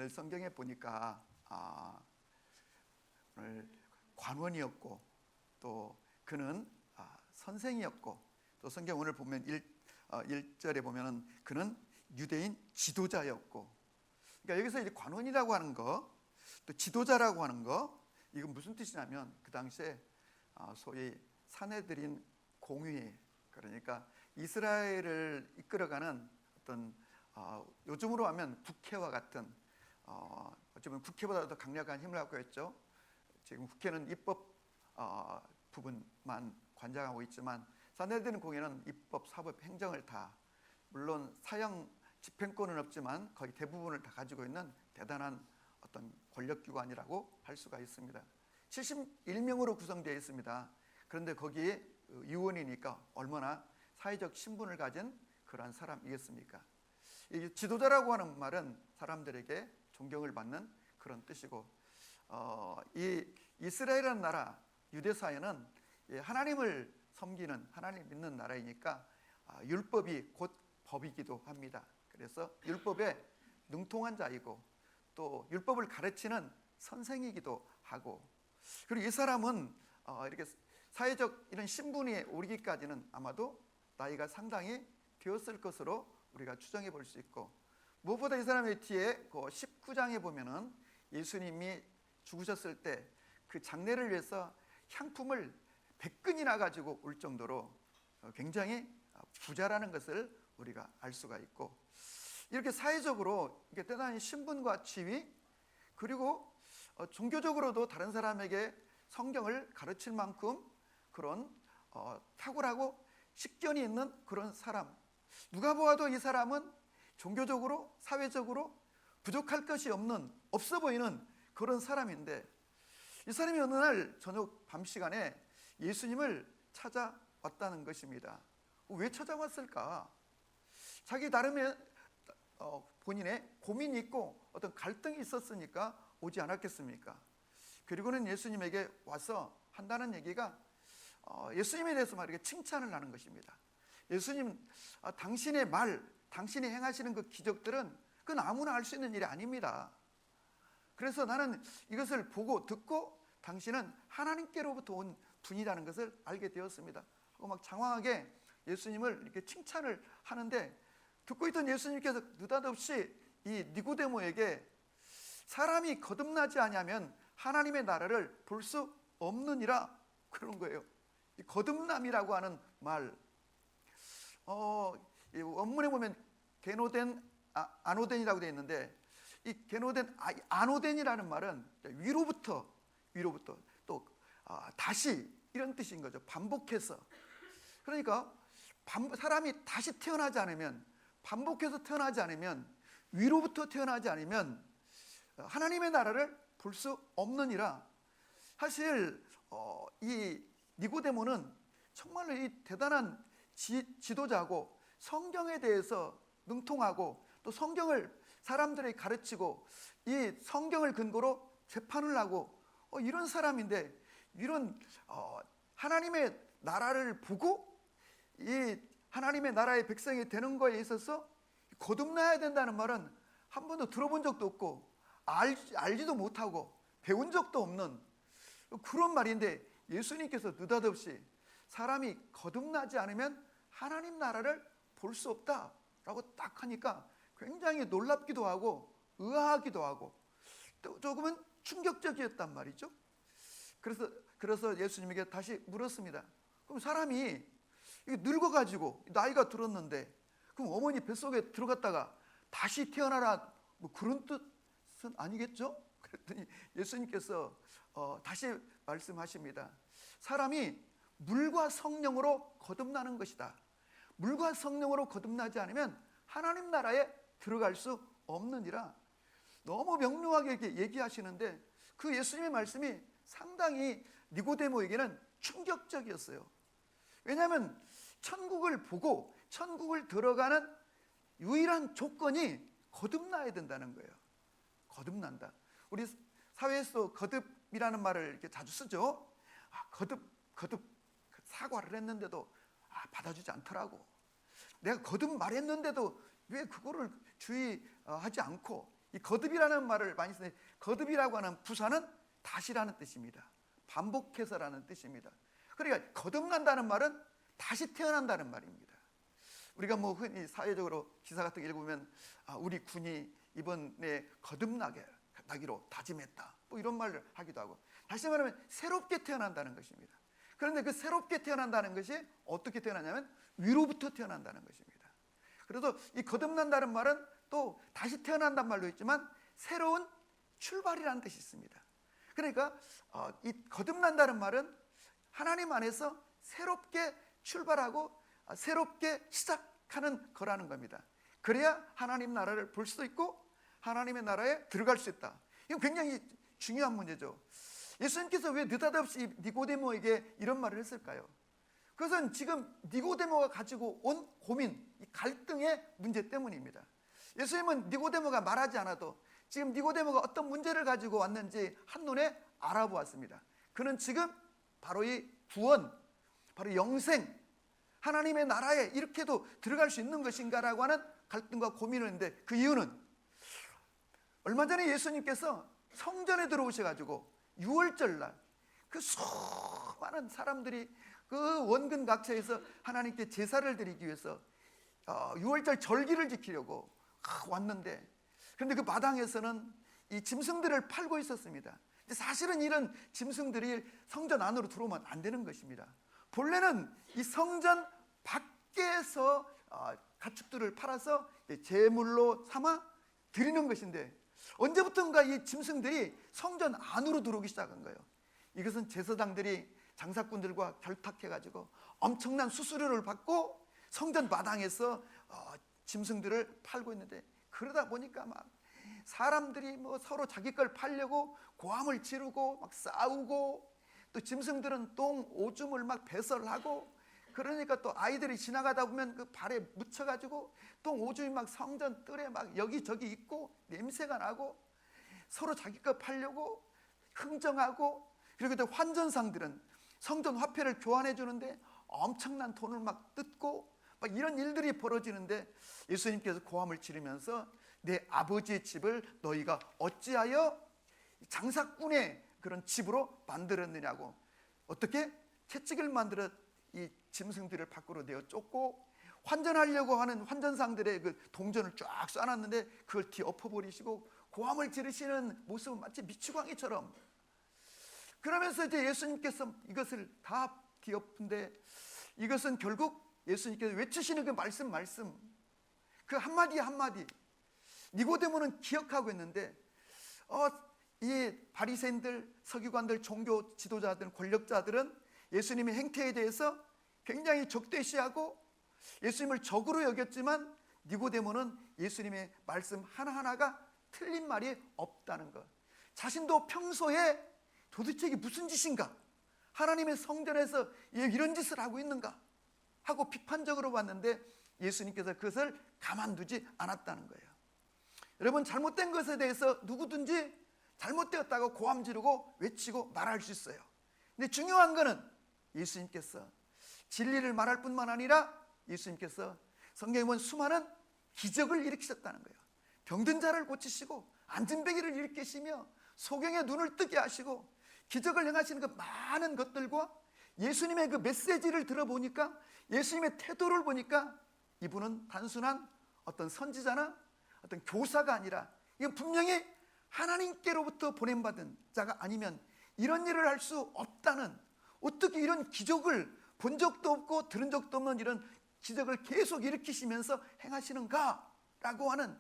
오늘 성경에 보니까 오늘 관원이었고 또 그는 선생이었고 또 성경 오늘 보면 1절에 보면은 그는 유대인 지도자였고, 그러니까 여기서 이제 관원이라고 하는 거 또 지도자라고 하는 거, 이건 무슨 뜻이냐면 그 당시에 소위 사내들인 공의, 그러니까 이스라엘을 이끌어가는 어떤 요즘으로 하면 국회와 같은 어쩌면 국회보다 더 강력한 힘을 갖고 있죠. 지금 국회는 입법 부분만 관장하고 있지만 사내들인 공회는 입법, 사법, 행정을 다, 물론 사형 집행권은 없지만 거의 대부분을 다 가지고 있는 대단한 어떤 권력기관이라고 할 수가 있습니다. 71명으로 구성되어 있습니다. 그런데 거기에 의원이니까 얼마나 사회적 신분을 가진 그러한 사람이겠습니까? 이 지도자라고 하는 말은 사람들에게 존경을 받는 그런 뜻이고, 이 이스라엘이라는 나라, 유대 사회는 하나님을 섬기는, 하나님 믿는 나라이니까 율법이 곧 법이기도 합니다. 그래서 율법에 능통한 자이고 또 율법을 가르치는 선생이기도 하고, 그리고 이 사람은 이렇게 사회적 이런 신분이 오르기까지는 아마도 나이가 상당히 되었을 것으로 우리가 추정해 볼 수 있고, 무엇보다 이 사람의 뒤에 그 19장에 보면은 예수님이 죽으셨을 때 그 장례를 위해서 향품을 100근이나 가지고 올 정도로 굉장히 부자라는 것을 우리가 알 수가 있고, 이렇게 사회적으로 이렇게 대단히 신분과 지위, 그리고 종교적으로도 다른 사람에게 성경을 가르칠 만큼 그런 탁월하고 식견이 있는 그런 사람, 누가 보아도 이 사람은 종교적으로 사회적으로 부족할 것이 없어 보이는 그런 사람인데, 이 사람이 어느 날 저녁 밤 시간에 예수님을 찾아왔다는 것입니다. 왜 찾아왔을까? 자기 나름의 본인의 고민이 있고 어떤 갈등이 있었으니까 오지 않았겠습니까? 그리고는 예수님에게 와서 한다는 얘기가 예수님에 대해서 막 이렇게 칭찬을 하는 것입니다. 예수님, 당신의 말, 당신이 행하시는 그 기적들은 그건 아무나 할 수 있는 일이 아닙니다. 그래서 나는 이것을 보고 듣고 당신은 하나님께로부터 온 분이라는 것을 알게 되었습니다 하고 막 장황하게 예수님을 이렇게 칭찬을 하는데, 듣고 있던 예수님께서 느닷없이 이 니고데모에게 사람이 거듭나지 않으면 하나님의 나라를 볼 수 없느니라 그런 거예요. 이 거듭남이라고 하는 말, 이 원문에 보면 게노덴, 아노덴이라고 되어 있는데, 이 게노덴, 아노덴이라는 말은 위로부터 또 다시 이런 뜻인 거죠. 반복해서. 그러니까 사람이 다시 태어나지 않으면, 반복해서 태어나지 않으면, 위로부터 태어나지 않으면 하나님의 나라를 볼 수 없느니라. 사실 이 니고데모는 정말로 이 대단한 지도자고 성경에 대해서 능통하고 또 성경을 사람들에게 가르치고 이 성경을 근거로 재판을 하고 이런 사람인데, 이런 하나님의 나라를 보고 이 하나님의 나라의 백성이 되는 거에 있어서 거듭나야 된다는 말은 한 번도 들어본 적도 없고 알지도 못하고 배운 적도 없는 그런 말인데, 예수님께서 느닷없이 사람이 거듭나지 않으면 하나님 나라를 볼 수 없다라고 딱 하니까 굉장히 놀랍기도 하고 의아하기도 하고 또 조금은 충격적이었단 말이죠. 그래서 예수님에게 다시 물었습니다. 그럼 사람이 늙어가지고 나이가 들었는데 그럼 어머니 뱃속에 들어갔다가 다시 태어나라, 뭐 그런 뜻은 아니겠죠? 그랬더니 예수님께서 다시 말씀하십니다. 사람이 물과 성령으로 거듭나는 것이다. 물과 성령으로 거듭나지 않으면 하나님 나라에 들어갈 수 없느니라. 너무 명료하게 이렇게 얘기하시는데 그 예수님의 말씀이 상당히 니고데모에게는 충격적이었어요. 왜냐하면 천국을 보고 천국을 들어가는 유일한 조건이 거듭나야 된다는 거예요. 거듭난다. 우리 사회에서 거듭이라는 말을 이렇게 자주 쓰죠. 거듭 사과를 했는데도 받아주지 않더라고. 내가 거듭 말했는데도 왜 그거를 주의하지 않고 이 거듭이라는 말을 많이 쓰는데, 거듭이라고 하는 부사는 다시라는 뜻입니다. 반복해서라는 뜻입니다. 그러니까 거듭난다는 말은 다시 태어난다는 말입니다. 우리가 뭐 흔히 사회적으로 기사 같은 거 읽으면 우리 군이 이번에 거듭나기로 다짐했다, 뭐 이런 말을 하기도 하고, 다시 말하면 새롭게 태어난다는 것입니다. 그런데 그 새롭게 태어난다는 것이 어떻게 태어나냐면 위로부터 태어난다는 것입니다. 그래서 이 거듭난다는 말은 또 다시 태어난다는 말도 있지만 새로운 출발이라는 뜻이 있습니다. 그러니까 이 거듭난다는 말은 하나님 안에서 새롭게 출발하고 새롭게 시작하는 거라는 겁니다. 그래야 하나님 나라를 볼 수도 있고 하나님의 나라에 들어갈 수 있다. 이건 굉장히 중요한 문제죠. 예수님께서 왜 느닷없이 니고데모에게 이런 말을 했을까요? 그것은 지금 니고데모가 가지고 온 고민, 이 갈등의 문제 때문입니다. 예수님은 니고데모가 말하지 않아도 지금 니고데모가 어떤 문제를 가지고 왔는지 한눈에 알아보았습니다. 그는 지금 바로 이 구원, 바로 영생, 하나님의 나라에 이렇게도 들어갈 수 있는 것인가라고 하는 갈등과 고민을 했는데, 그 이유는 얼마 전에 예수님께서 성전에 들어오셔가지고 유월절날 그 수많은 사람들이 그 원근 각처에서 하나님께 제사를 드리기 위해서 유월절 절기를 지키려고 왔는데, 그런데 그 마당에서는 이 짐승들을 팔고 있었습니다. 사실은 이런 짐승들이 성전 안으로 들어오면 안 되는 것입니다. 본래는 이 성전 밖에서 가축들을 팔아서 제물로 삼아 드리는 것인데, 언제부턴가 이 짐승들이 성전 안으로 들어오기 시작한 거예요. 이것은 제사장들이 장사꾼들과 결탁해가지고 엄청난 수수료를 받고 성전 마당에서 짐승들을 팔고 있는데, 그러다 보니까 막 사람들이 뭐 서로 자기 걸 팔려고 고함을 지르고 막 싸우고, 또 짐승들은 똥 오줌을 막 배설하고, 그러니까 또 아이들이 지나가다 보면 그 발에 묻혀가지고 똥 오줌이 막 성전 뜰에 막 여기저기 있고 냄새가 나고, 서로 자기 거 팔려고 흥정하고, 그리고 또 환전상들은 성전 화폐를 교환해 주는데 엄청난 돈을 막 뜯고 막 이런 일들이 벌어지는데, 예수님께서 고함을 지르면서 내 아버지의 집을 너희가 어찌하여 장사꾼의 그런 집으로 만들었느냐고, 어떻게 채찍을 만들어 이 짐승들을 밖으로 내어 쫓고 환전하려고 하는 환전상들의 그 동전을 쫙 쏴놨는데 그걸 뒤엎어버리시고 고함을 지르시는 모습은 마치 미치광이처럼, 그러면서 이제 예수님께서 이것을 다 뒤엎은데, 이것은 결국 예수님께서 외치시는 그 말씀 그 한마디 한마디 니고데모는 기억하고 있는데, 이 바리새인들, 서기관들, 종교 지도자들, 권력자들은 예수님의 행태에 대해서 굉장히 적대시하고 예수님을 적으로 여겼지만, 니고데모는 예수님의 말씀 하나하나가 틀린 말이 없다는 것, 자신도 평소에 도대체 이게 무슨 짓인가, 하나님의 성전에서 이런 짓을 하고 있는가 하고 비판적으로 봤는데, 예수님께서 그것을 가만두지 않았다는 거예요. 여러분, 잘못된 것에 대해서 누구든지 잘못되었다고 고함 지르고 외치고 말할 수 있어요. 근데 중요한 거는 예수님께서 진리를 말할 뿐만 아니라 예수님께서 성경에 보면 수많은 기적을 일으키셨다는 거예요. 병든 자를 고치시고 앉은 베개를 일으키시며 소경의 눈을 뜨게 하시고 기적을 행하시는 그 많은 것들과 예수님의 그 메시지를 들어보니까, 예수님의 태도를 보니까 이분은 단순한 어떤 선지자나 어떤 교사가 아니라 이건 분명히 하나님께로부터 보냄받은 자가 아니면 이런 일을 할 수 없다는, 어떻게 이런 기적을 본 적도 없고 들은 적도 없는 이런 기적을 계속 일으키시면서 행하시는가 라고 하는,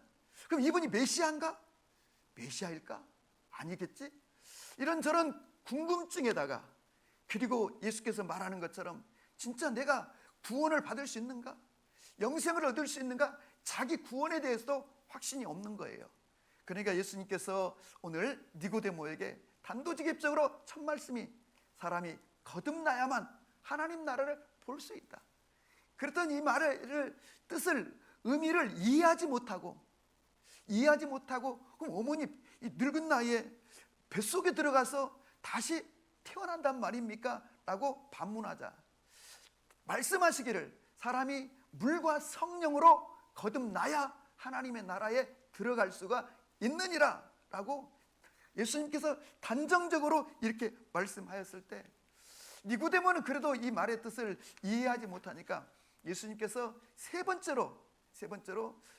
그럼 이분이 메시아인가? 메시아일까? 아니겠지? 이런저런 궁금증에다가, 그리고 예수께서 말하는 것처럼 진짜 내가 구원을 받을 수 있는가? 영생을 얻을 수 있는가? 자기 구원에 대해서도 확신이 없는 거예요. 그러니까 예수님께서 오늘 니고데모에게 단도직입적으로 첫 말씀이, 사람이 거듭나야만 하나님 나라를 볼 수 있다. 그랬더니 이 말을 뜻을, 의미를 이해하지 못하고 그럼 어머니 이 늙은 나이에 뱃속에 들어가서 다시 태어난단 말입니까? 라고 반문하자, 말씀하시기를 사람이 물과 성령으로 거듭나야 하나님의 나라에 들어갈 수가 있느니라 라고 예수님께서 단정적으로 이렇게 말씀하였을 때 니고데모는 그래도 이 말의 뜻을 이해하지 못하니까 예수님께서 세 번째로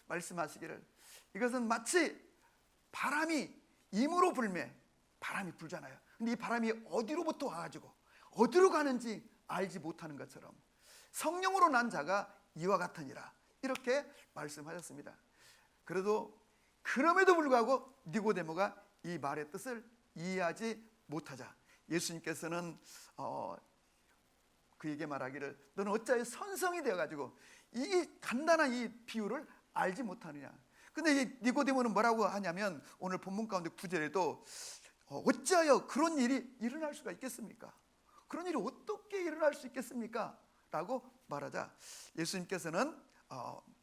말씀하시기를, 이것은 마치 바람이 임으로 불매, 바람이 불잖아요. 근데 이 바람이 어디로부터 와가지고 어디로 가는지 알지 못하는 것처럼 성령으로 난 자가 이와 같으니라, 이렇게 말씀하셨습니다. 그럼에도 불구하고 니고데모가 이 말의 뜻을 이해하지 못하자 예수님께서는 그에게 말하기를, 너는 어찌하여 선성이 되어가지고 이 간단한 이 비유를 알지 못하느냐. 근데 이 니고데모는 뭐라고 하냐면, 오늘 본문 가운데 9절에도 어찌하여 그런 일이 일어날 수가 있겠습니까? 그런 일이 어떻게 일어날 수 있겠습니까? 라고 말하자 예수님께서는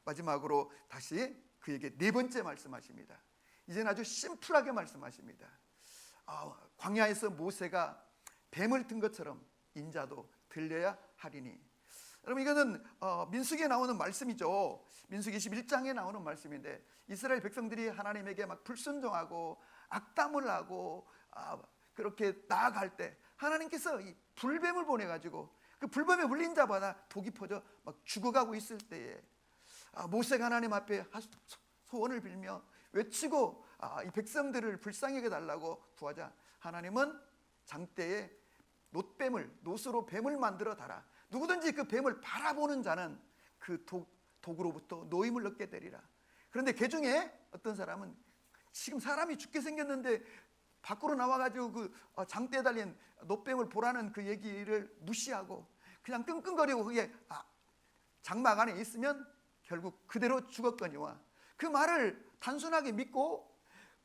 마지막으로 다시 그에게 네 번째 말씀하십니다. 이제는 아주 심플하게 말씀하십니다. 광야에서 모세가 뱀을 든 것처럼 인자도 들려야 하리니. 여러분, 이거는 민수기에 나오는 말씀이죠. 민수기 21장에 나오는 말씀인데, 이스라엘 백성들이 하나님에게 막 불순종하고 악담을 하고 그렇게 나아갈 때 하나님께서 이 불뱀을 보내가지고 그 불뱀에 물린 자마다 독이 퍼져 막 죽어가고 있을 때에 모세가 하나님 앞에 소원을 빌며 외치고 이 백성들을 불쌍히 여겨 달라고 구하자 하나님은 장대에 노스로 뱀을 만들어 달아 누구든지 그 뱀을 바라보는 자는 그 독으로부터 노임을 얻게 되리라. 그런데 그 중에 어떤 사람은 지금 사람이 죽게 생겼는데 밖으로 나와가지고 그 장대에 달린 노뱀을 보라는 그 얘기를 무시하고 그냥 끙끙거리고 그게 장막 안에 있으면 결국 그대로 죽었거니와, 그 말을 단순하게 믿고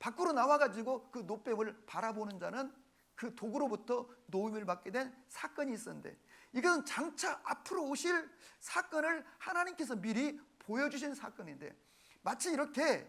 밖으로 나와가지고 그 노뱀을 바라보는 자는 그 독으로부터 노임을 받게 된 사건이 있었는데, 이것은 장차 앞으로 오실 사건을 하나님께서 미리 보여주신 사건인데, 마치 이렇게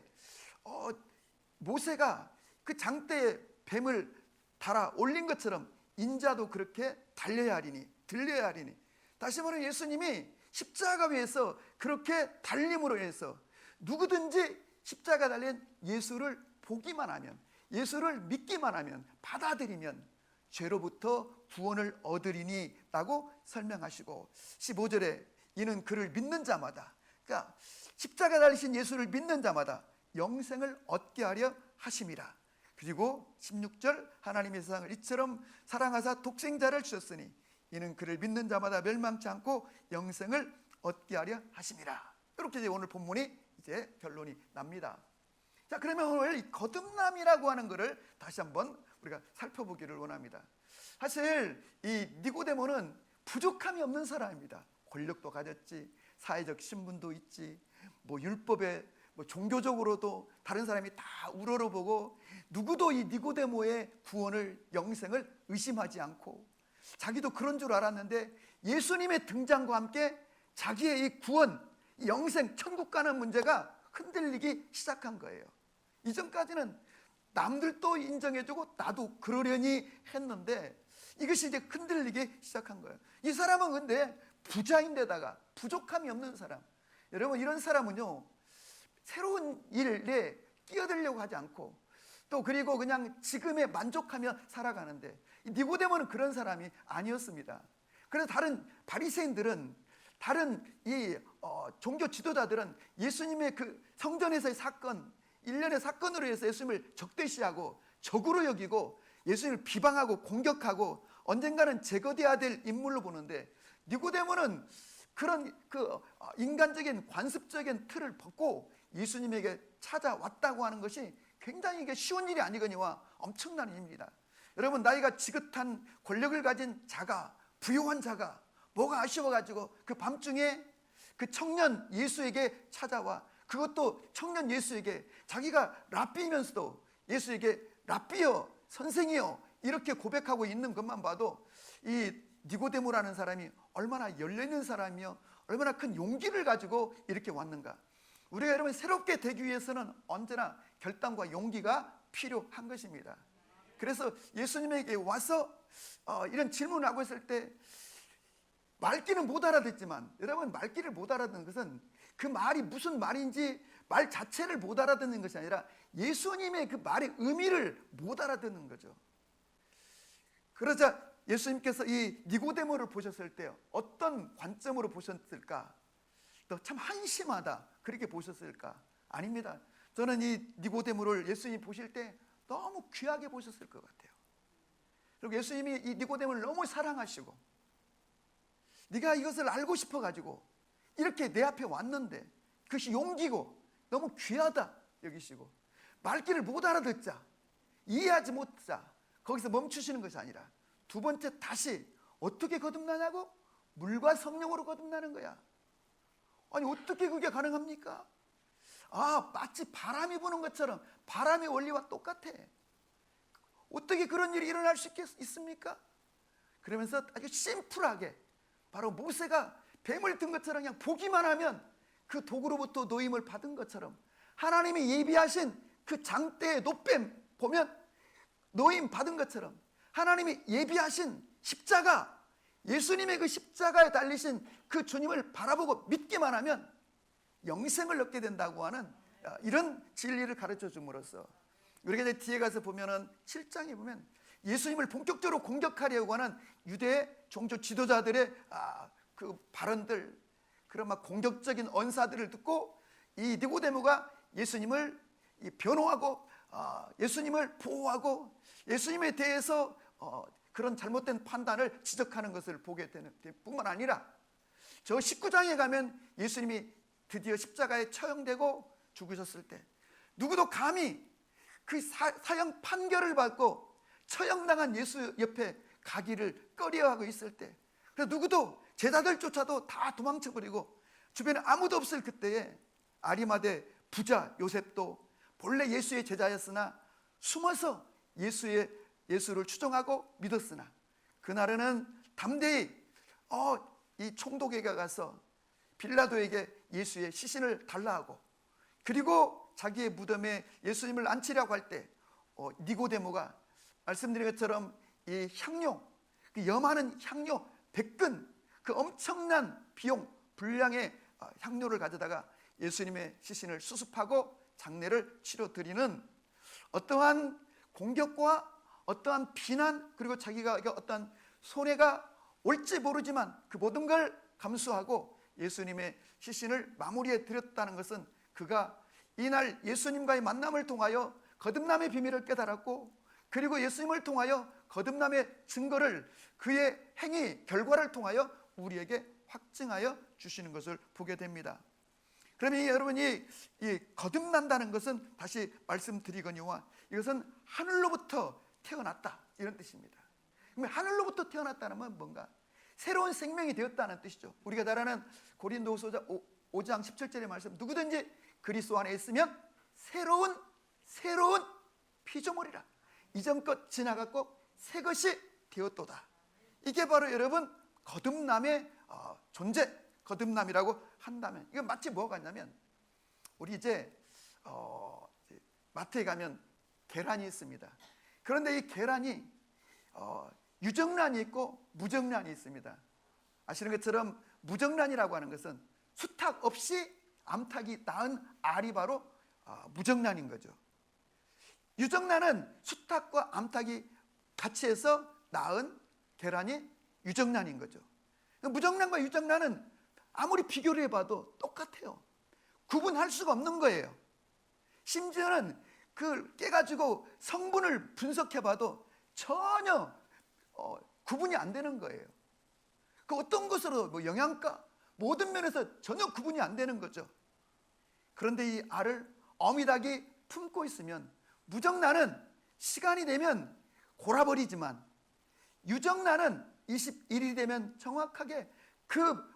모세가 그 장대에 뱀을 달아 올린 것처럼 인자도 그렇게 달려야 하리니, 들려야 하리니. 다시 말하면 예수님이 십자가 위에서 그렇게 달림으로 해서 누구든지 십자가 달린 예수를 보기만 하면, 예수를 믿기만 하면, 받아들이면 죄로부터 구원을 얻으리니 라고 설명하시고, 15절에 이는 그를 믿는 자마다, 그러니까 십자가 달리신 예수를 믿는 자마다 영생을 얻게 하려 하심이라. 그리고 16절 하나님의 세상을 이처럼 사랑하사 독생자를 주셨으니 이는 그를 믿는 자마다 멸망치 않고 영생을 얻게 하려 하심이라. 이렇게 이제 오늘 본문이 이제 결론이 납니다. 자, 그러면 오늘 이 거듭남이라고 하는 것을 다시 한번 우리가 살펴보기를 원합니다. 사실 이 니고데모는 부족함이 없는 사람입니다. 권력도 가졌지, 사회적 신분도 있지, 율법에 종교적으로도 다른 사람이 다 우러러보고 누구도 이 니고데모의 구원을, 영생을 의심하지 않고 자기도 그런 줄 알았는데, 예수님의 등장과 함께 자기의 이 구원, 이 영생, 천국 가는 문제가 흔들리기 시작한 거예요. 이전까지는 남들도 인정해주고 나도 그러려니 했는데 이것이 이제 흔들리기 시작한 거예요. 이 사람은 근데 부자인데다가 부족함이 없는 사람. 여러분, 이런 사람은요, 새로운 일에 끼어들려고 하지 않고 또 그리고 그냥 지금에 만족하며 살아가는데, 니고데모는 그런 사람이 아니었습니다. 그래서 다른 바리새인들은, 다른 이 종교 지도자들은 예수님의 그 성전에서의 사건, 일련의 사건으로 해서 예수님을 적대시하고 적으로 여기고 예수님을 비방하고 공격하고 언젠가는 제거돼야 될 인물로 보는데, 니고데모는 그런 그 인간적인 관습적인 틀을 벗고 예수님에게 찾아왔다고 하는 것이 굉장히 이게 쉬운 일이 아니거니와 엄청난 일입니다. 여러분, 나이가 지긋한 권력을 가진 자가, 부유한 자가 뭐가 아쉬워가지고 그 밤중에 그 청년 예수에게 찾아와, 그것도 청년 예수에게 자기가 랍비이면서도 예수에게 랍비여, 선생이여 이렇게 고백하고 있는 것만 봐도 이 니고데모라는 사람이 얼마나 열려있는 사람이며 얼마나 큰 용기를 가지고 이렇게 왔는가. 우리가 여러분 새롭게 되기 위해서는 언제나 결단과 용기가 필요한 것입니다. 그래서 예수님에게 와서 이런 질문을 하고 있을 때 말귀는 못 알아듣지만, 여러분 말귀를 못 알아듣는 것은 그 말이 무슨 말인지 말 자체를 못 알아듣는 것이 아니라 예수님의 그 말의 의미를 못 알아듣는 거죠. 그러자 예수님께서 이 니고데모를 보셨을 때 어떤 관점으로 보셨을까? 또 참 한심하다 그렇게 보셨을까? 아닙니다. 저는 이 니고데모를 예수님이 보실 때 너무 귀하게 보셨을 것 같아요. 그리고 예수님이 이 니고데모를 너무 사랑하시고, 네가 이것을 알고 싶어가지고 이렇게 내 앞에 왔는데 그것이 용기고 너무 귀하다 여기시고, 말귀를 못 알아듣자, 이해하지 못자 거기서 멈추시는 것이 아니라 두 번째 다시 어떻게 거듭나냐고? 물과 성령으로 거듭나는 거야. 아니 어떻게 그게 가능합니까? 마치 바람이 부는 것처럼 바람의 원리와 똑같아. 어떻게 그런 일이 일어날 수 있습니까? 그러면서 아주 심플하게 바로 모세가 뱀을 든 것처럼 그냥 보기만 하면 그 독으로부터 노임을 받은 것처럼 하나님이 예비하신 그 장대의 노뱀 보면 노임 받은 것처럼 하나님이 예비하신 십자가, 예수님의 그 십자가에 달리신 그 주님을 바라보고 믿기만 하면 영생을 얻게 된다고 하는 이런 진리를 가르쳐 줌으로써, 우리가 이제 뒤에 가서 보면은 7장에 보면 예수님을 본격적으로 공격하려고 하는 유대 종교 지도자들의 그 발언들, 그런 막 공격적인 언사들을 듣고 이 니고데모가 예수님을 변호하고 예수님을 보호하고 예수님에 대해서 그런 잘못된 판단을 지적하는 것을 보게 되는 뿐만 아니라 저 19장에 가면 예수님이 드디어 십자가에 처형되고 죽으셨을 때 누구도 감히 그 사형 판결을 받고 처형당한 예수 옆에 가기를 꺼려하고 있을 때, 그래서 누구도 제자들조차도 다 도망쳐버리고 주변에 아무도 없을 그때에 아리마대 부자 요셉도 본래 예수의 제자였으나 숨어서 예수를 추종하고 믿었으나 그날에는 담대히 이 총독에게 가서 빌라도에게 예수의 시신을 달라 하고, 그리고 자기의 무덤에 예수님을 안치려고 할 때 니고데모가 말씀드린 것처럼 이 향료, 그 염하는 향료 100근, 그 엄청난 비용 분량의 향료를 가져다가 예수님의 시신을 수습하고 장례를 치러드리는 어떠한 공격과 어떠한 비난, 그리고 자기가 어떠한 손해가 올지 모르지만 그 모든 걸 감수하고 예수님의 시신을 마무리해 드렸다는 것은 그가 이날 예수님과의 만남을 통하여 거듭남의 비밀을 깨달았고, 그리고 예수님을 통하여 거듭남의 증거를 그의 행위 결과를 통하여 우리에게 확증하여 주시는 것을 보게 됩니다. 그러면 여러분이 이 거듭난다는 것은 다시 말씀드리거니와 이것은 하늘로부터 태어났다 이런 뜻입니다. 그러면 하늘로부터 태어났다는 건 뭔가? 새로운 생명이 되었다는 뜻이죠. 우리가 잘 아는 고린도후서 5장 17절의 말씀, 누구든지 그리스도 안에 있으면 새로운 피조물이라, 이전 것 지나갔고 새 것이 되었도다. 이게 바로 여러분 거듭남의 존재, 거듭남이라고 한다면, 이건 마치 뭐가 같냐면 우리 이제 마트에 가면 계란이 있습니다. 그런데 이 계란이 유정란이 있고 무정란이 있습니다. 아시는 것처럼 무정란이라고 하는 것은 수탉 없이 암탉이 낳은 알이 바로 무정란인 거죠. 유정란은 수탉과 암탉이 같이 해서 낳은 계란이 유정란인 거죠. 무정란과 유정란은 아무리 비교를 해봐도 똑같아요. 구분할 수가 없는 거예요. 심지어는 그걸 깨가지고 성분을 분석해봐도 전혀 구분이 안 되는 거예요. 그 어떤 것으로 영양가 모든 면에서 전혀 구분이 안 되는 거죠. 그런데 이 알을 어미닭이 품고 있으면 무정란은 시간이 되면 골아버리지만 유정란은 21일이 되면 정확하게 그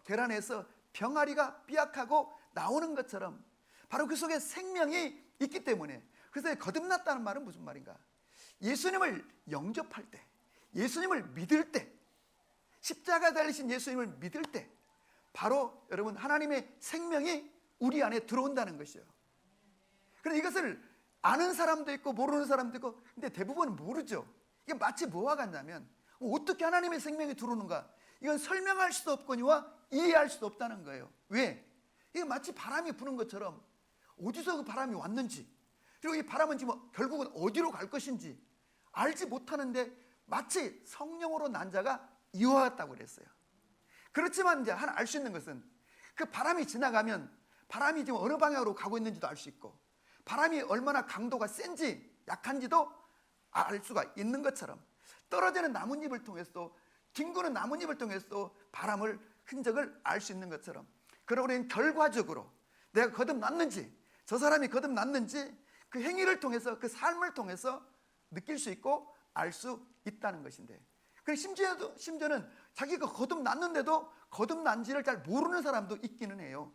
계란에서 병아리가 삐약하고 나오는 것처럼 바로 그 속에 생명이 있기 때문에, 그래서 거듭났다는 말은 무슨 말인가? 예수님을 영접할 때, 예수님을 믿을 때, 십자가 달리신 예수님을 믿을 때 바로 여러분 하나님의 생명이 우리 안에 들어온다는 것이에요. 그런데 이것을 아는 사람도 있고 모르는 사람도 있고, 근데 대부분은 모르죠. 이게 마치 뭐와 같냐면 어떻게 하나님의 생명이 들어오는가, 이건 설명할 수도 없거니와 이해할 수도 없다는 거예요. 왜? 이게 마치 바람이 부는 것처럼 어디서 그 바람이 왔는지, 그리고 이 바람은 지금 결국은 어디로 갈 것인지 알지 못하는데 마치 성령으로 난 자가 이와 같다고 그랬어요. 그렇지만 이제 하나 알 수 있는 것은 그 바람이 지나가면 바람이 지금 어느 방향으로 가고 있는지도 알 수 있고, 바람이 얼마나 강도가 센지 약한지도 알 수가 있는 것처럼, 떨어지는 나뭇잎을 통해서도, 뒹구는 나뭇잎을 통해서도 바람을 흔적을 알 수 있는 것처럼, 그러고 우리는 결과적으로 내가 거듭났는지, 저 사람이 거듭났는지 그 행위를 통해서, 그 삶을 통해서 느낄 수 있고 알 수 있다는 것인데, 심지어는 자기가 거듭났는데도 거듭난지를 잘 모르는 사람도 있기는 해요.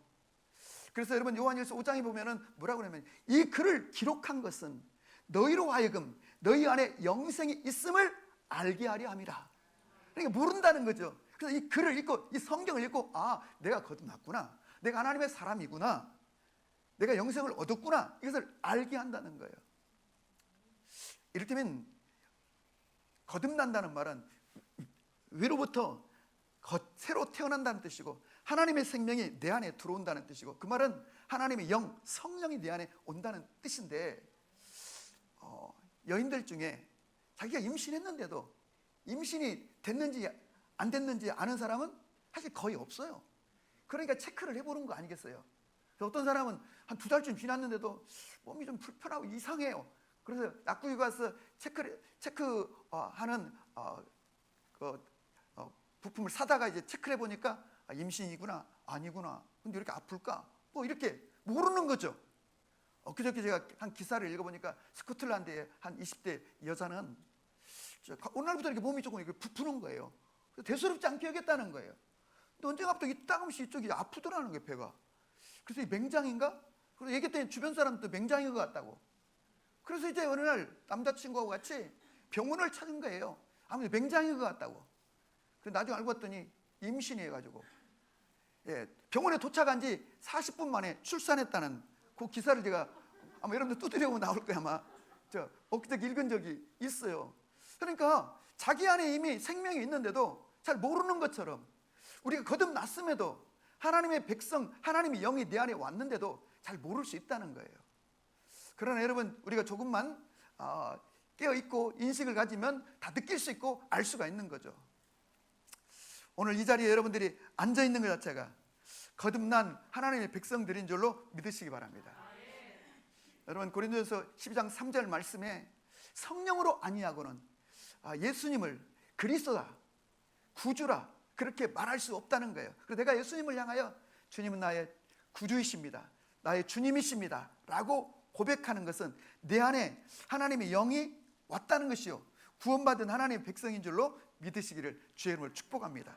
그래서 여러분 요한일서 5장에 보면은 뭐라고 그러냐면, 이 글을 기록한 것은 너희로 하여금 너희 안에 영생이 있음을 알게 하려 함이라. 그러니까 모른다는 거죠. 그래서 이 글을 읽고, 이 성경을 읽고, 아, 내가 거듭났구나, 내가 하나님의 사람이구나, 내가 영생을 얻었구나, 이것을 알게 한다는 거예요. 이를테면 거듭난다는 말은 위로부터 새로 태어난다는 뜻이고, 하나님의 생명이 내 안에 들어온다는 뜻이고, 그 말은 하나님의 영, 성령이 내 안에 온다는 뜻인데, 여인들 중에 자기가 임신했는데도 임신이 됐는지 안 됐는지 아는 사람은 사실 거의 없어요. 그러니까 체크를 해보는 거 아니겠어요? 어떤 사람은 한 2달쯤 지났는데도 몸이 좀 불편하고 이상해요. 그래서 약국에 가서 체크하는 부품을 사다가 이제 체크를 해보니까 임신이구나, 아니구나, 근데 왜 이렇게 아플까, 뭐 이렇게 모르는 거죠. 그저께 제가 한 기사를 읽어보니까 스코틀랜드의 한 20대 여자는 오늘부터 이렇게 몸이 조금 이렇게 부푸는 거예요. 그래서 대수롭지 않게 여겼다는 거예요. 근데 언젠가부터 이 따끔시 이쪽이 아프더라는 거예요, 배가. 그래서 이 맹장인가? 그래서 얘기했더니 주변 사람도 맹장인 것 같다고. 그래서 이제 어느 날 남자친구하고 같이 병원을 찾은 거예요. 아무래도 맹장인 것 같다고. 그래서 나중에 알고 봤더니 임신이 해가지고, 병원에 도착한 지 40분 만에 출산했다는 그 기사를 제가 아마 여러분들 두드려보면 나올 거야. 아마 엊그저께 읽은 적이 있어요. 그러니까 자기 안에 이미 생명이 있는데도 잘 모르는 것처럼, 우리가 거듭났음에도 하나님의 백성, 하나님의 영이 내 안에 왔는데도 잘 모를 수 있다는 거예요. 그러나 여러분, 우리가 조금만 깨어있고 인식을 가지면 다 느낄 수 있고 알 수가 있는 거죠. 오늘 이 자리에 여러분들이 앉아있는 것 자체가 거듭난 하나님의 백성들인 줄로 믿으시기 바랍니다. 여러분, 고린도전서 12장 3절 말씀에 성령으로 아니하고는 예수님을 그리스도다, 구주라, 그렇게 말할 수 없다는 거예요. 그래서 내가 예수님을 향하여 주님은 나의 구주이십니다, 나의 주님이십니다 라고 고백하는 것은 내 안에 하나님의 영이 왔다는 것이요, 구원받은 하나님의 백성인 줄로 믿으시기를 주의 이름으로 축복합니다.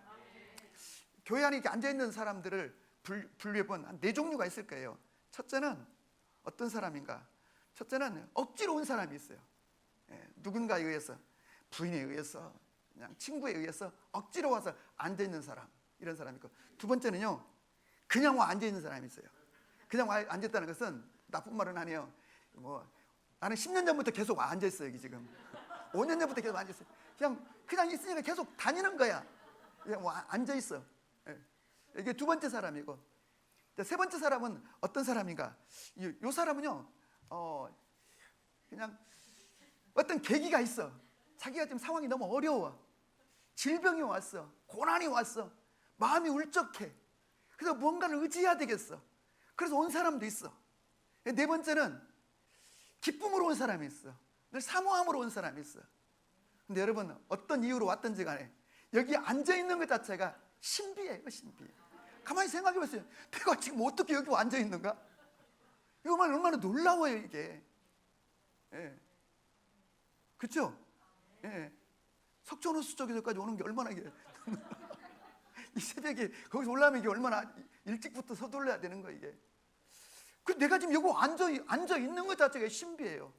교회 안에 이렇게 앉아있는 사람들을 분류해본 한 4종류가 있을 거예요. 첫째는 어떤 사람인가? 첫째는 억지로 온 사람이 있어요. 누군가에 의해서, 부인에 의해서, 그냥 친구에 의해서 억지로 와서 앉아있는 사람, 이런 사람이 있고, 두 번째는요, 그냥 와 앉아있는 사람이 있어요. 그냥 와 앉아있다는 것은 나쁜 말은 아니에요. 나는 10년 전부터 계속 와 앉아있어요. 여기 지금 5년 전부터 계속 앉아있어요. 그냥 있으니까 계속 다니는 거야. 그냥 와 앉아있어. 이게 두 번째 사람이고, 세 번째 사람은 어떤 사람인가? 이 사람은요, 그냥 어떤 계기가 있어. 자기가 지금 상황이 너무 어려워. 질병이 왔어, 고난이 왔어, 마음이 울적해. 그래서 뭔가를 의지해야 되겠어. 그래서 온 사람도 있어. 네 번째는 기쁨으로 온 사람이 있어. 늘 사모함으로 온 사람이 있어. 근데 여러분, 어떤 이유로 왔든지 간에 여기 앉아있는 것 자체가 신비예요. 신비. 가만히 생각해 보세요. 내가 지금 어떻게 여기 앉아있는가? 이거 얼마나 놀라워요, 이게. 그렇죠? 석촌호수 쪽에서까지 오는 게 얼마나 이게 이 새벽에 거기서 올라오면 이게 얼마나 일찍부터 서둘러야 되는 거야, 이게. 그 내가 지금 여기 앉아 있는 것 자체가 신비예요.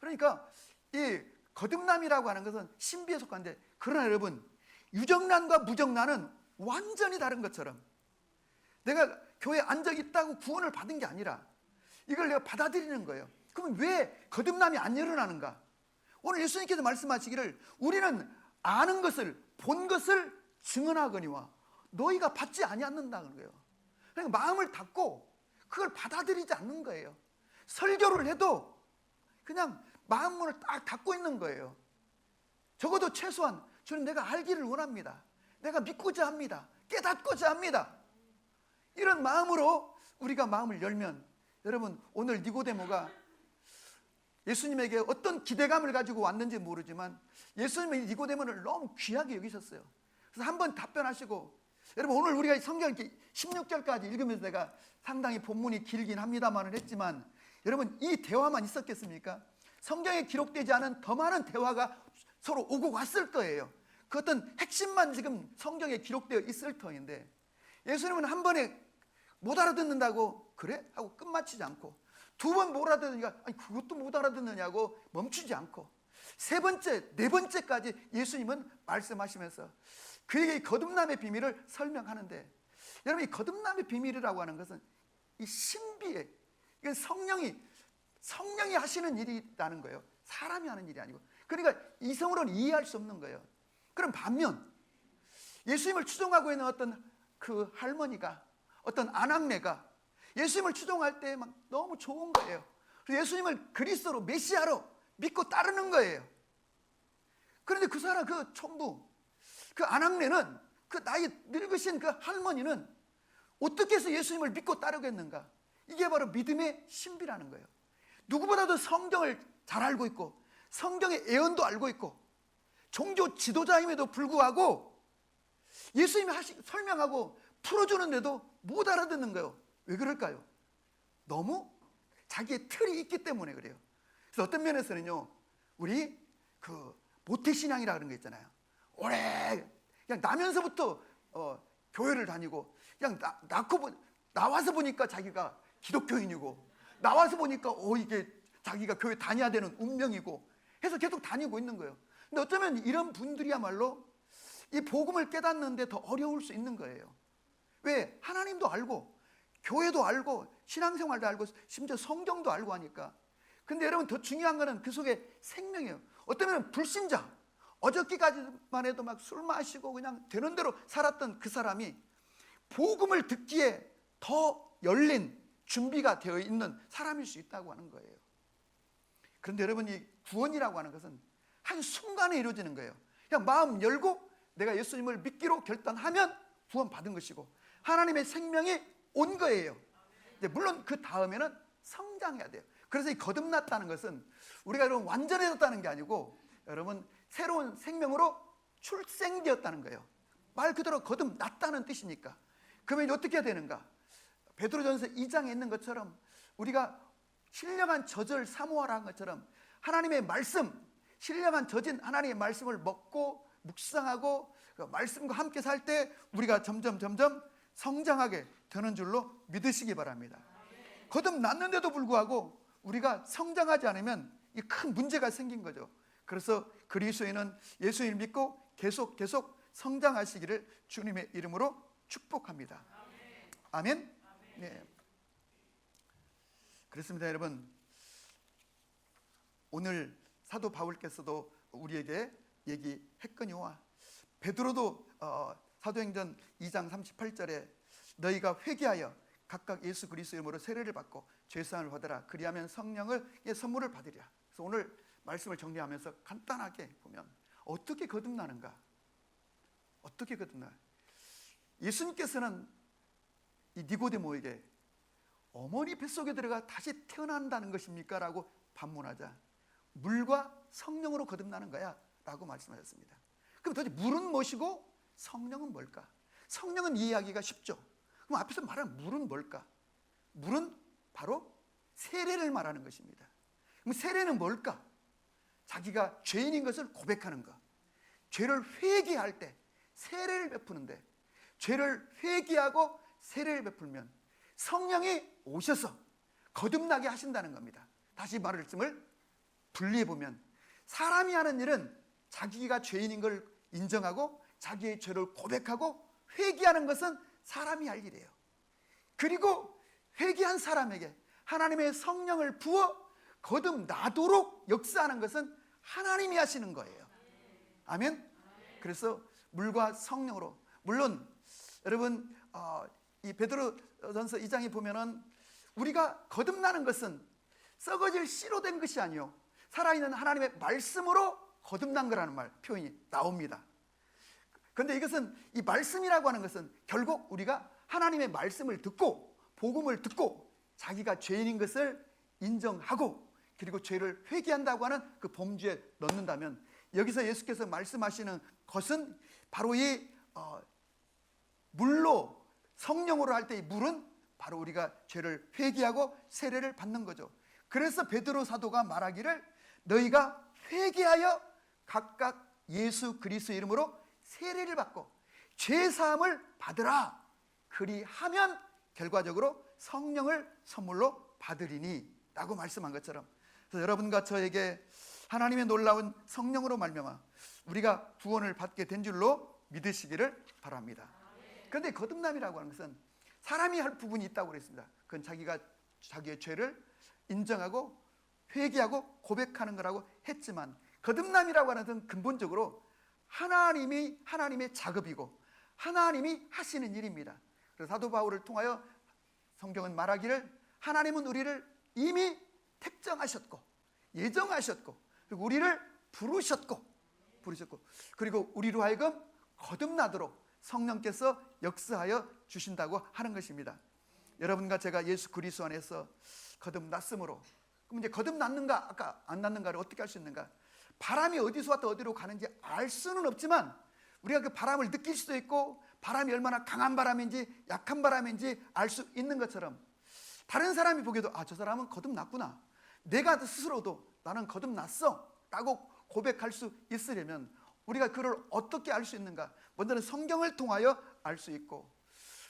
그러니까 이 거듭남이라고 하는 것은 신비에 속한데, 그러나 여러분, 유정란과 무정란은 완전히 다른 것처럼, 내가 교회에 앉아 있다고 구원을 받은 게 아니라 이걸 내가 받아들이는 거예요. 그러면 왜 거듭남이 안 일어나는가? 오늘 예수님께서 말씀하시기를 우리는 아는 것을, 본 것을 증언하거니와 너희가 받지 아니하는다는 거예요. 그러니까 마음을 닫고 그걸 받아들이지 않는 거예요. 설교를 해도 그냥 마음문을 딱 닫고 있는 거예요. 적어도 최소한 주님, 내가 알기를 원합니다. 내가 믿고자 합니다. 깨닫고자 합니다. 이런 마음으로 우리가 마음을 열면, 여러분, 오늘 니고데모가 예수님에게 어떤 기대감을 가지고 왔는지 모르지만 예수님이 니고데모를 너무 귀하게 여기셨어요. 그래서 한번 답변하시고, 여러분, 오늘 우리가 성경 16절까지 읽으면서 내가 상당히 본문이 길긴 합니다만은 했지만, 여러분, 이 대화만 있었겠습니까? 성경에 기록되지 않은 더 많은 대화가 서로 오고 갔을 거예요. 그 어떤 핵심만 지금 성경에 기록되어 있을 터인데, 예수님은 한 번에 못 알아듣는다고 그래? 하고 끝마치지 않고, 두 번 못 알아듣으니까 아니 그것도 못 알아듣느냐고 멈추지 않고, 세 번째, 네 번째까지 예수님은 말씀하시면서 그에게 거듭남의 비밀을 설명하는데, 여러분, 이 거듭남의 비밀이라고 하는 것은 이 신비에, 이건 성령이 하시는 일이라는 거예요. 사람이 하는 일이 아니고. 그러니까 이성으로는 이해할 수 없는 거예요. 그럼 반면 예수님을 추종하고 있는 어떤 그 할머니가, 어떤 아낙네가 예수님을 추종할 때 막 너무 좋은 거예요. 그래서 예수님을 그리스도로, 메시아로 믿고 따르는 거예요. 그런데 그 사람, 그 촌부, 그 아낙네는, 그 나이 늙으신 그 할머니는 어떻게 해서 예수님을 믿고 따르겠는가? 이게 바로 믿음의 신비라는 거예요. 누구보다도 성경을 잘 알고 있고 성경의 예언도 알고 있고 종교 지도자임에도 불구하고 예수님이 설명하고 풀어주는데도 못 알아듣는 거예요. 왜 그럴까요? 너무 자기의 틀이 있기 때문에 그래요. 그래서 어떤 면에서는요, 우리 그 모태신앙이라 그런 거 있잖아요. 오래 그냥 나면서부터 교회를 다니고, 그냥 나와서 보니까 자기가 기독교인이고, 나와서 보니까 이게 자기가 교회 다녀야 되는 운명이고 해서 계속 다니고 있는 거예요. 근데 어쩌면 이런 분들이야말로 이 복음을 깨닫는데 더 어려울 수 있는 거예요. 왜? 하나님도 알고 교회도 알고 신앙생활도 알고 심지어 성경도 알고 하니까. 근데 여러분, 더 중요한 거는 그 속에 생명이에요. 어쩌면 불신자, 어저께까지만 해도 막 술 마시고 그냥 되는 대로 살았던 그 사람이 복음을 듣기에 더 열린 준비가 되어 있는 사람일 수 있다고 하는 거예요. 그런데 여러분, 이 구원이라고 하는 것은 한순간에 이루어지는 거예요. 그냥 마음 열고 내가 예수님을 믿기로 결단하면 구원받은 것이고 하나님의 생명이 온 거예요. 물론 그 다음에는 성장해야 돼요. 그래서 이 거듭났다는 것은 우리가 여러분 완전해졌다는 게 아니고, 여러분, 새로운 생명으로 출생되었다는 거예요. 말 그대로 거듭났다는 뜻이니까. 그러면 어떻게 해야 되는가? 베드로전서 2장에 있는 것처럼 우리가 신령한 젖을 사모하라 한 것처럼 하나님의 말씀, 신령한 젖인 하나님의 말씀을 먹고 묵상하고 그 말씀과 함께 살 때 우리가 점점 성장하게 되는 줄로 믿으시기 바랍니다. 거듭났는데도 불구하고 우리가 성장하지 않으면 이 큰 문제가 생긴 거죠. 그래서 그리스도인은 예수님을 믿고 계속 성장하시기를 주님의 이름으로 축복합니다. 아멘. 네. 그렇습니다, 여러분. 오늘 사도 바울께서도 우리에게 얘기했거니와 베드로도 사도행전 2장 38절에 너희가 회개하여 각각 예수 그리스도 이름으로 세례를 받고 죄사함을 받으라. 그리하면 성령의 선물을 받으리라. 그래서 오늘 말씀을 정리하면서 간단하게 보면 어떻게 거듭나는가? 어떻게 거듭나? 예수님께서는 이 니고데모에게 어머니 뱃속에 들어가 다시 태어난다는 것입니까? 라고 반문하자 물과 성령으로 거듭나는 거야 라고 말씀하셨습니다. 그럼 도대체 물은 무엇이고 성령은 뭘까? 성령은 이해하기가 쉽죠. 그럼 앞에서 말하는 물은 뭘까? 물은 바로 세례를 말하는 것입니다. 그럼 세례는 뭘까? 자기가 죄인인 것을 고백하는 것, 죄를 회개할 때 세례를 베푸는데, 죄를 회개하고 세례를 베풀면 성령이 오셔서 거듭나게 하신다는 겁니다. 다시 말씀을 분리해보면 사람이 하는 일은 자기가 죄인인 걸 인정하고 자기의 죄를 고백하고 회개하는 것은 사람이 할 일이에요. 그리고 회개한 사람에게 하나님의 성령을 부어 거듭나도록 역사하는 것은 하나님이 하시는 거예요. 아멘. 그래서 물과 성령으로, 물론 여러분 이 베드로전서 2장에 보면은 우리가 거듭나는 것은 썩어질 씨로 된 것이 아니요 살아있는 하나님의 말씀으로 거듭난 거라는 말 표현이 나옵니다. 그런데 이것은 이 말씀이라고 하는 것은 결국 우리가 하나님의 말씀을 듣고 복음을 듣고 자기가 죄인인 것을 인정하고 그리고 죄를 회개한다고 하는 그 범주에 넣는다면, 여기서 예수께서 말씀하시는 것은 바로 이 물로, 성령으로 할 때 이 물은 바로 우리가 죄를 회개하고 세례를 받는 거죠. 그래서 베드로 사도가 말하기를 너희가 회개하여 각각 예수 그리스도의 이름으로 세례를 받고 죄 사함을 받으라. 그리하면 결과적으로 성령을 선물로 받으리니 라고 말씀한 것처럼, 그래서 여러분과 저에게 하나님의 놀라운 성령으로 말미암아 우리가 구원을 받게 된 줄로 믿으시기를 바랍니다. 그런데 거듭남이라고 하는 것은 사람이 할 부분이 있다고 그랬습니다. 그건 자기가 자기의 죄를 인정하고 회개하고 고백하는 거라고 했지만, 거듭남이라고 하는 것은 근본적으로 하나님의 작업이고 하나님이 하시는 일입니다. 그래서 사도 바울을 통하여 성경은 말하기를 하나님은 우리를 이미 택정하셨고 예정하셨고 그리고 우리를 부르셨고 그리고 우리로 하여금 거듭나도록 성령께서 역사하여 주신다고 하는 것입니다. 여러분과 제가 예수 그리스도 안에서 거듭났으므로, 그럼 이제 거듭났는가 아까 안 났는가를 어떻게 할 수 있는가? 바람이 어디서 왔다 어디로 가는지 알 수는 없지만 우리가 그 바람을 느낄 수도 있고 바람이 얼마나 강한 바람인지 약한 바람인지 알 수 있는 것처럼, 다른 사람이 보기에도 아, 저 사람은 거듭났구나, 내가 스스로도 나는 거듭났어 라고 고백할 수 있으려면 우리가 그를 어떻게 알 수 있는가? 먼저는 성경을 통하여 알 수 있고,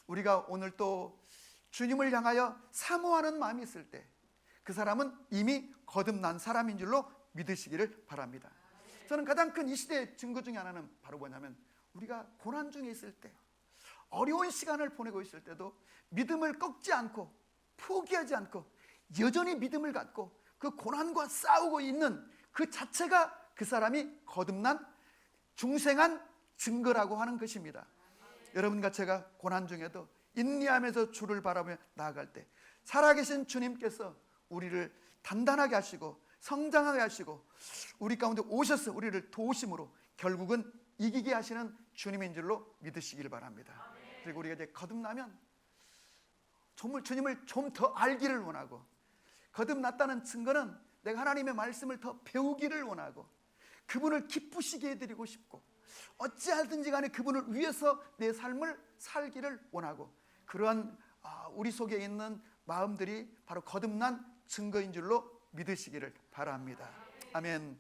우리가 오늘 또 주님을 향하여 사모하는 마음이 있을 때 그 사람은 이미 거듭난 사람인 줄로 믿으시기를 바랍니다. 저는 가장 큰 이 시대의 증거 중에 하나는 바로 뭐냐면, 우리가 고난 중에 있을 때, 어려운 시간을 보내고 있을 때도 믿음을 꺾지 않고 포기하지 않고 여전히 믿음을 갖고 그 고난과 싸우고 있는 그 자체가 그 사람이 거듭난 중생한 증거라고 하는 것입니다. 여러분과 제가 고난 중에도 인내하면서 주를 바라보며 나아갈 때 살아계신 주님께서 우리를 단단하게 하시고 성장하게 하시고 우리 가운데 오셔서 우리를 도우심으로 결국은 이기게 하시는 주님인 줄로 믿으시기를 바랍니다. 그리고 우리가 이제 거듭나면 주님을 좀 더 알기를 원하고, 거듭났다는 증거는 내가 하나님의 말씀을 더 배우기를 원하고 그분을 기쁘시게 해드리고 싶고 어찌하든지 간에 그분을 위해서 내 삶을 살기를 원하고, 그러한 우리 속에 있는 마음들이 바로 거듭난 증거인 줄로 믿으시기를 바랍니다. 아멘.